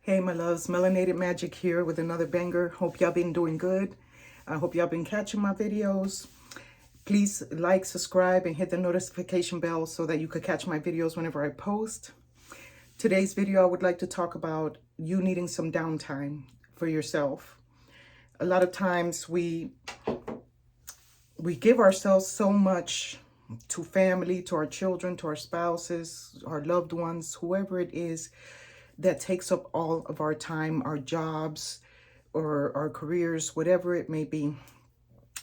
Hey, my loves, Melanated Magic here with another banger. Hope y'all been doing good. I hope y'all been catching my videos. Please like, subscribe, and hit the notification bell so that you could catch my videos whenever I post. Today's video, I would like to talk about you needing some downtime for yourself. A lot of times we give ourselves so much to family, to our children, to our spouses, our loved ones, whoever it is that takes up all of our time, our jobs or our careers, whatever it may be.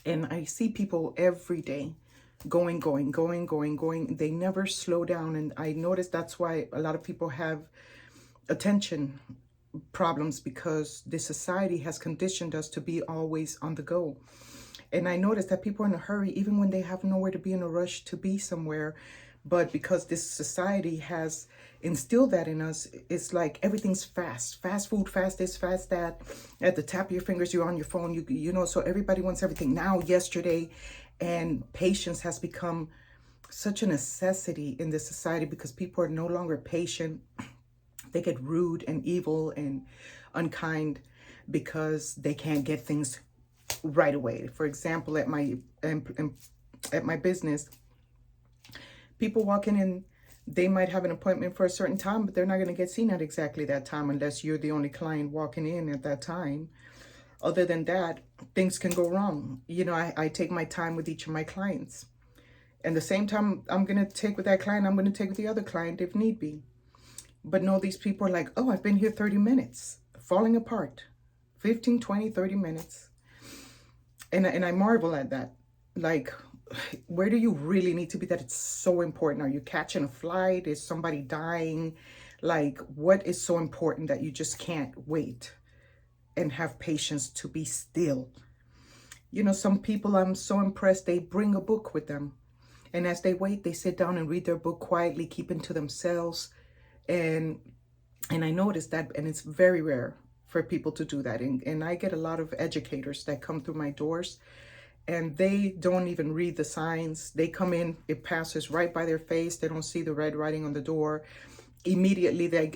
And I see people every day going. They never slow down. And I notice that's why a lot of people have attention problems, because this society has conditioned us to be always on the go. And I notice that people are in a hurry, even when they have nowhere to be, in a rush to be somewhere. But because this society has instilled that in us, it's like everything's fast. Fast food, fast this, fast that. At the tap of your fingers, you're on your phone. You know, so everybody wants everything now, yesterday. And patience has become such a necessity in this society because people are no longer patient. They get rude and evil and unkind because they can't get things right away. For example, at my business, people walking in, they might have an appointment for a certain time, but they're not going to get seen at exactly that time unless you're the only client walking in at that time. Other than that, things can go wrong. You know, I take my time with each of my clients. And the same time I'm going to take with that client, I'm going to take with the other client if need be. But no, these people are like, oh, I've been here 30 minutes, falling apart, 15, 20, 30 minutes. And I marvel at that. Like, where do you really need to be that it's so important? Are you catching a flight? Is somebody dying? Like, what is so important that you just can't wait and have patience to be still? You know, some people, I'm so impressed, they bring a book with them. And as they wait, they sit down and read their book quietly, keeping to themselves. And I noticed that, and it's very rare for people to do that. And I get a lot of educators that come through my doors, and they don't even read the signs. They come in, it passes right by their face. They don't see the red writing on the door. Immediately, they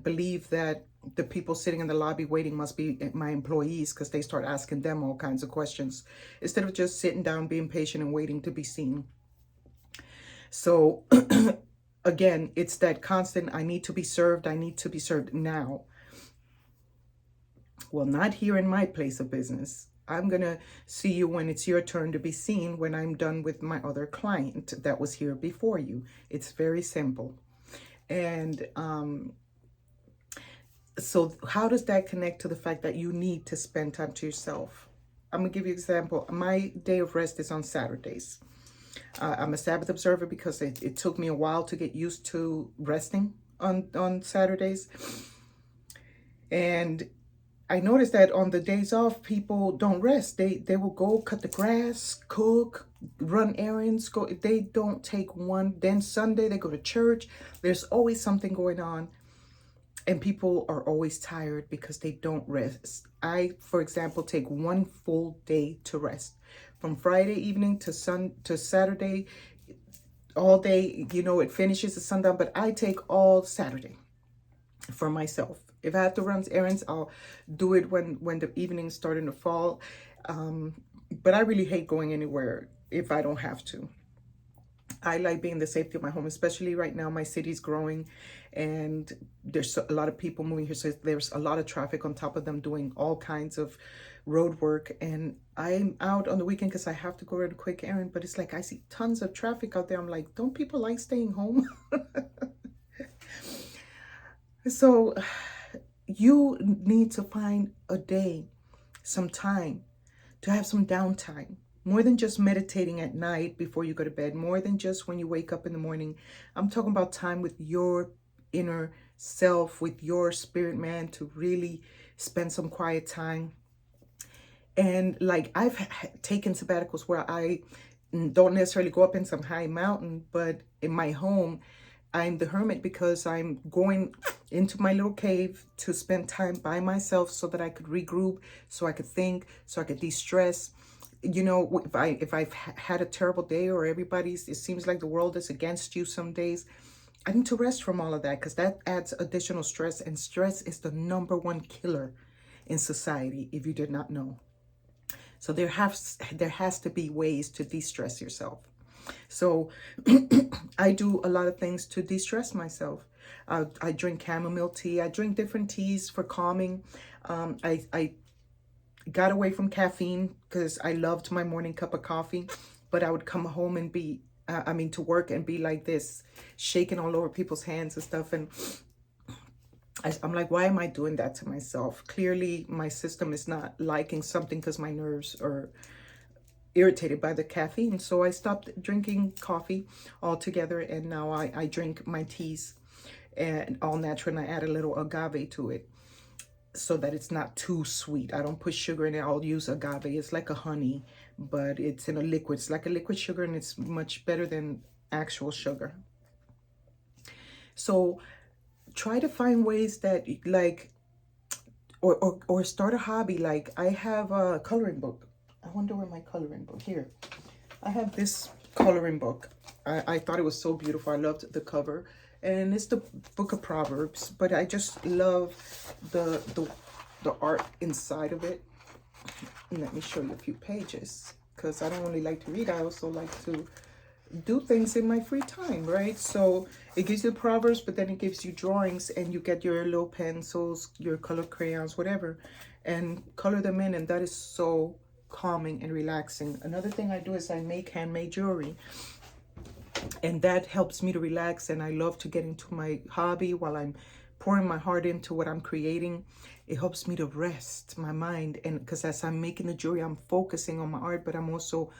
believe that the people sitting in the lobby waiting must be my employees, because they start asking them all kinds of questions instead of just sitting down, being patient and waiting to be seen. So again, it's that constant, I need to be served now. Well, not here in my place of business. I'm going to see you when it's your turn to be seen, when I'm done with my other client that was here before you. It's very simple. And so how does that connect to the fact that you need to spend time to yourself? I'm going to give you an example. My day of rest is on Saturdays. I'm a Sabbath observer because it took me a while to get used to resting on Saturdays. And I noticed that on the days off, people don't rest. They will go cut the grass, cook, run errands, go. They don't take one. Then Sunday, they go to church. There's always something going on. And people are always tired because they don't rest. I, for example, take one full day to rest. From Friday evening to Saturday, all day, you know, it finishes at sundown, but I take all Saturday for myself. If I have to run errands, I'll do it when the evening's starting to fall. But I really hate going anywhere if I don't have to. I like being in the safety of my home, especially right now. My city's growing and there's a lot of people moving here. So there's a lot of traffic on top of them doing all kinds of road work. And I'm out on the weekend because I have to go run a quick errand. But it's like I see tons of traffic out there. I'm like, don't people like staying home? So you need to find a day, some time to have some downtime. More than just meditating at night before you go to bed, more than just when you wake up in the morning. I'm talking about time with your inner self, with your spirit man, to really spend some quiet time. And like, I've taken sabbaticals where I don't necessarily go up in some high mountain, but in my home, I'm the hermit because I'm going into my little cave to spend time by myself so that I could regroup, so I could think, so I could de-stress. You know, if I've had a terrible day, or it seems like the world is against you some days, I need to rest from all of that, because that adds additional stress, and stress is the #1 killer in society, if you did not know. So there has to be ways to de-stress yourself. So I do a lot of things to de-stress myself. I drink chamomile tea. I drink different teas for calming. I got away from caffeine because I loved my morning cup of coffee, but I would come home and be, to work and be like this, shaking all over people's hands and stuff. And I'm like, why am I doing that to myself? Clearly, my system is not liking something because my nerves are irritated by the caffeine. So I stopped drinking coffee altogether, and now I drink my teas, and all natural, and I add a little agave to it so that it's not too sweet. I don't put sugar in it. I'll use agave. It's like a honey, but it's in a liquid. It's like a liquid sugar, and it's much better than actual sugar. So try to find ways that, like, or start a hobby. Like, I have a coloring book. I wonder where my coloring book, here. I have this coloring book. I thought it was so beautiful. I loved the cover. And it's the book of Proverbs, but I just love the art inside of it. And let me show you a few pages, because I don't only like to read, I also like to do things in my free time, right? So it gives you the Proverbs, but then it gives you drawings, and you get your little pencils, your color crayons, whatever, and color them in, and that is so calming and relaxing. Another thing I do is I make handmade jewelry, and that helps me to relax. And I love to get into my hobby while I'm pouring my heart into what I'm creating. It helps me to rest my mind, and because as I'm making the jewelry, I'm focusing on my art, but I'm also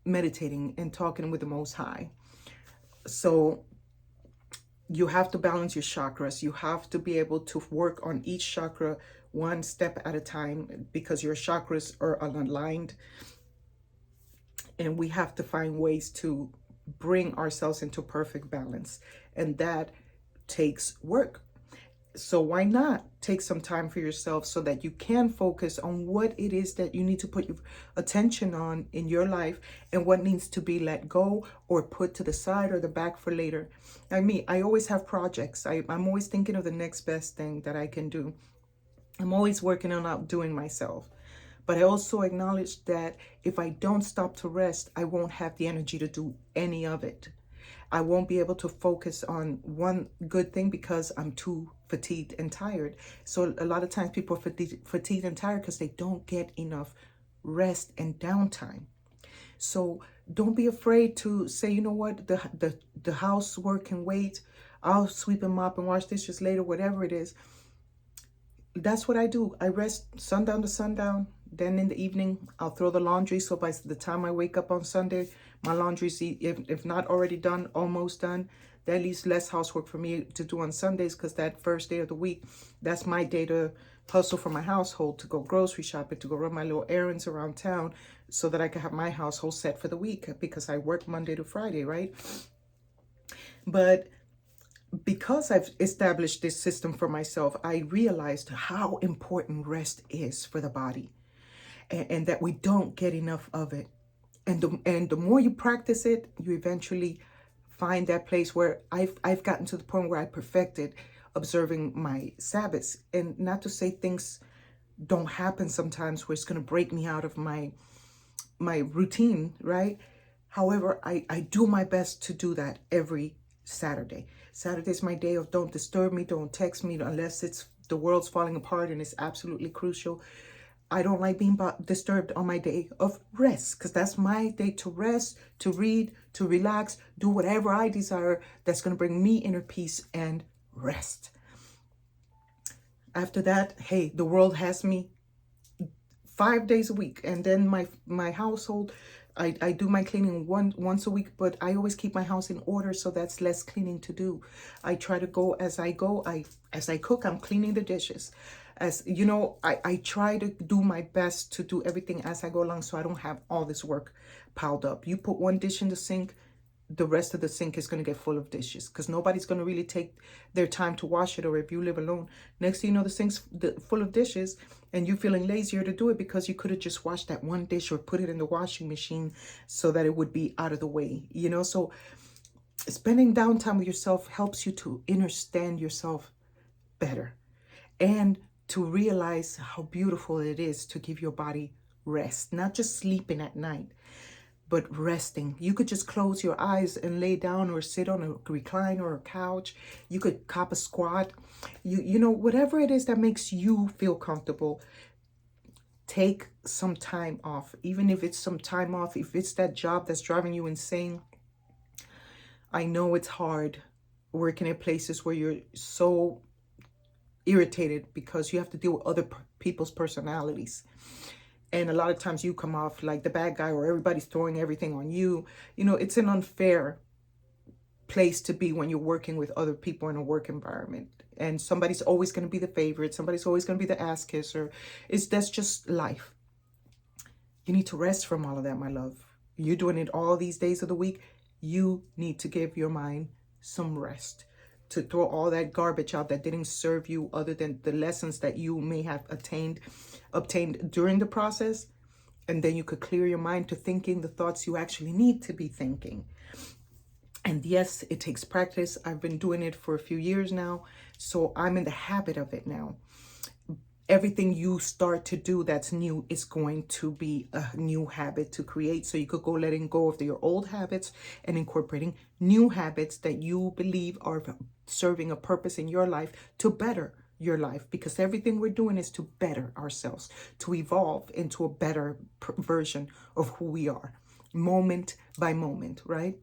meditating and talking with the Most High. So you have to balance your chakras. You have to be able to work on each chakra one step at a time, because your chakras are unaligned, and we have to find ways to bring ourselves into perfect balance, and that takes work. So why not take some time for yourself so that you can focus on what it is that you need to put your attention on in your life, and what needs to be let go or put to the side or the back for later. I always have projects. I'm always thinking of the next best thing that I can do. I'm always working on outdoing myself. But I also acknowledge that if I don't stop to rest, I won't have the energy to do any of it. I won't be able to focus on one good thing because I'm too fatigued and tired. So a lot of times people are fatigued and tired because they don't get enough rest and downtime. So don't be afraid to say, you know what, the housework can wait. I'll sweep and mop and wash dishes later, whatever it is. That's what I do. I rest sundown to sundown. Then in the evening, I'll throw the laundry. So by the time I wake up on Sunday, my laundry's, if not already done, almost done. That leaves less housework for me to do on Sundays, because that first day of the week, that's my day to hustle for my household, to go grocery shopping, to go run my little errands around town, so that I can have my household set for the week, because I work Monday to Friday, right? But because I've established this system for myself, I realized how important rest is for the body, and that we don't get enough of it. And the more you practice it, you eventually find that place where I've gotten to the point where I perfected observing my Sabbaths. And not to say things don't happen sometimes where it's going to break me out of my routine, right? However, I do my best to do that every Saturday. Saturday's my day of don't disturb me, don't text me unless it's the world's falling apart and it's absolutely crucial. I don't like being disturbed on my day of rest, because that's my day to rest, to read, to relax, do whatever I desire that's going to bring me inner peace and rest. After that, hey, the world has me 5 days a week. And then my household, I do my cleaning once a week, but I always keep my house in order, so that's less cleaning to do. I try to go as I go. As I cook, I'm cleaning the dishes. As you know, I try to do my best to do everything as I go along, so I don't have all this work piled up. You put one dish in the sink, the rest of the sink is going to get full of dishes, because nobody's going to really take their time to wash it. Or if you live alone, next thing you know, the sink's full of dishes, and you're feeling lazier to do it because you could have just washed that one dish or put it in the washing machine so that it would be out of the way, you know? So spending downtime with yourself helps you to understand yourself better and to realize how beautiful it is to give your body rest, not just sleeping at night, but resting. You could just close your eyes and lay down or sit on a recliner or a couch. You could cop a squat. You know, whatever it is that makes you feel comfortable, take some time off. Even if it's some time off, if it's that job that's driving you insane. I know it's hard working at places where you're so irritated because you have to deal with other people's personalities. And a lot of times you come off like the bad guy or everybody's throwing everything on you. You know, it's an unfair place to be when you're working with other people in a work environment. And somebody's always going to be the favorite. Somebody's always going to be the ass kisser. That's just life. You need to rest from all of that, my love. You're doing it all these days of the week. You need to give your mind some rest, to throw all that garbage out that didn't serve you other than the lessons that you may have obtained during the process. And then you could clear your mind to thinking the thoughts you actually need to be thinking. And yes, it takes practice. I've been doing it for a few years now, so I'm in the habit of it now. Everything you start to do that's new is going to be a new habit to create. So you could go letting go of your old habits and incorporating new habits that you believe are serving a purpose in your life to better your life. Because everything we're doing is to better ourselves, to evolve into a better version of who we are, moment by moment, right?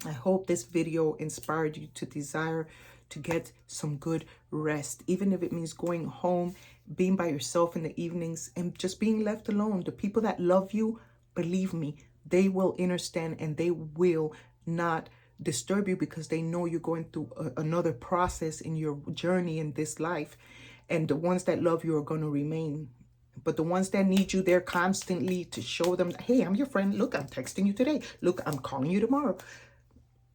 I hope this video inspired you to desire to get some good rest, even if it means going home, being by yourself in the evenings, and just being left alone. The people that love you, believe me, they will understand and they will not disturb you because they know you're going through another process in your journey in this life. And the ones that love you are going to remain. But the ones that need you there constantly to show them, hey, I'm your friend. Look, I'm texting you today. Look, I'm calling you tomorrow.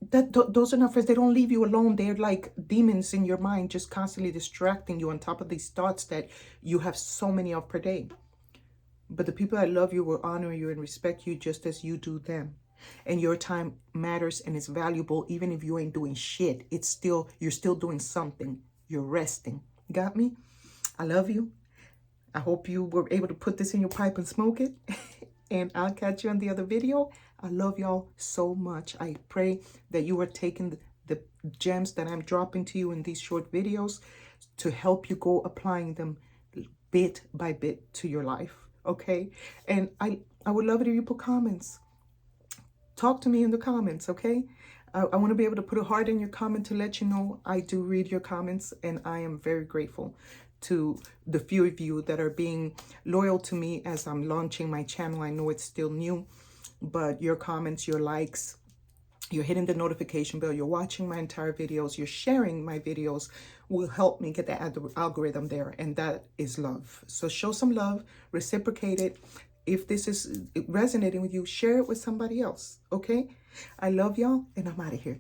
Those are not friends. They don't leave you alone. They're like demons in your mind, just constantly distracting you on top of these thoughts that you have so many of per day. But the people that love you will honor you and respect you just as you do them. And your time matters and it's valuable. Even if you ain't doing shit, you're still doing something. You're resting. Got me? I love you. I hope you were able to put this in your pipe and smoke it. And I'll catch you on the other video. I love y'all so much. I pray that you are taking the gems that I'm dropping to you in these short videos to help you go applying them bit by bit to your life. Okay? And I would love it if you put comments. Talk to me in the comments, okay? I want to be able to put a heart in your comment to let you know I do read your comments, and I am very grateful to the few of you that are being loyal to me as I'm launching my channel. I know it's still new, but your comments, your likes, you're hitting the notification bell, you're watching my entire videos, you're sharing my videos will help me get the algorithm there, and that is love. So show some love, reciprocate it. If this is resonating with you, share it with somebody else, okay? I love y'all, and I'm out of here.